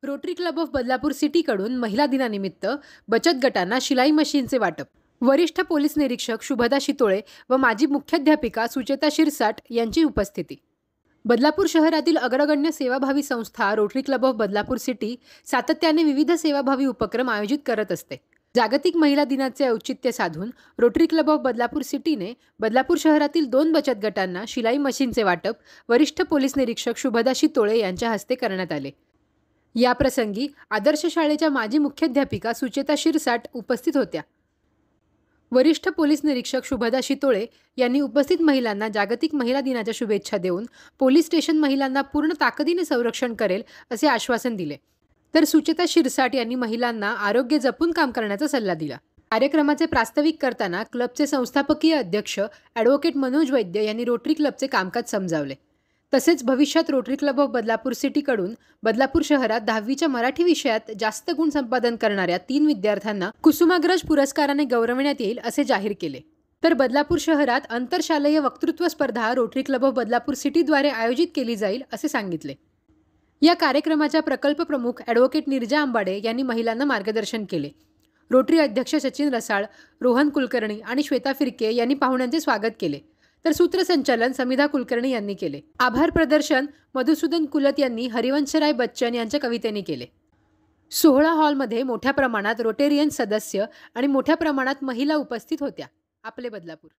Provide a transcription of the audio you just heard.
Rotary Club of Badlapur सिटीकडून महिला दिनानिमित्त बचत गटांना शिलाई मशीनचे वाटप. वरिष्ठ पोलीस निरीक्षक शुभदा शितोळे व माजी मुख्याध्यापिका सुचेता शिरसाट यांची उपस्थिती. बदलापूर शहरातील अग्रगण्य सेवाभावी संस्था rotary Club of Badlapur city सातत्याने विविध सेवाभावी उपक्रम आयोजित करत असते. जागतिक महिला दिनाचे औचित्य साधून रोटरी क्लब ऑफ बदलापूर सिटीने बदलापूर शहरातील 2 बचत गटांना शिलाई मशीनचे वाटप वरिष्ठ पोलीस निरीक्षक शुभदा शितोळे यांच्या हस्ते करण्यात आले. या प्रसंगी आदर्श शाळेच्या माजी मुख्याध्यापिका सुचेता शिरसाट उपस्थित होत्या. वरिष्ठ पोलीस निरीक्षक शुभदा शितोळे यांनी उपस्थित महिलांना जागतिक महिला दिनाच्या शुभेच्छा देऊन पोलीस स्टेशन महिलांना पूर्ण ताकदीने संरक्षण करेल असे आश्वासन दिले. तर सुचेता शिरसाट यांनी महिलांना आरोग्य जपून काम करण्याचा सल्ला दिला. कार्यक्रमाचे प्रास्ताविक करताना क्लबचे संस्थापकीय अध्यक्ष ॲडव्होकेट मनोज वैद्य यांनी रोटरी क्लबचे कामकाज समजावले. तसेच भविष्यात रोटरी क्लब ऑफ बदलापूर सिटीकडून बदलापूर शहरात 10वीच्या मराठी विषयात जास्त गुण संपादन करणाऱ्या 3 विद्यार्थ्यांना कुसुमाग्रज पुरस्काराने गौरवण्यात येईल असे जाहीर केले. तर बदलापूर शहरात आंतरशालेय वक्तृत्व स्पर्धा रोटरी क्लब ऑफ बदलापूर सिटीद्वारे आयोजित केली जाईल असे सांगितले. या कार्यक्रमाच्या प्रकल्प प्रमुख ॲडव्होकेट नीरजा आंबाडे यांनी महिलांना मार्गदर्शन केले. रोटरी अध्यक्ष सचिन रसाळ, रोहन कुलकर्णी आणि श्वेता फिरके यांनी पाहुण्यांचे स्वागत केले. तर सूत्रसंचालन समिधा कुलकर्णी यांनी केले. आभार प्रदर्शन मधुसूदन कुलत यांनी हरिवंशराय बच्चन यांच्या कवितेने केले. सोहळा हॉलमध्ये मोठ्या प्रमाणात रोटेरियन सदस्य आणि मोठ्या प्रमाणात महिला उपस्थित होत्या. आपले बदलापूर.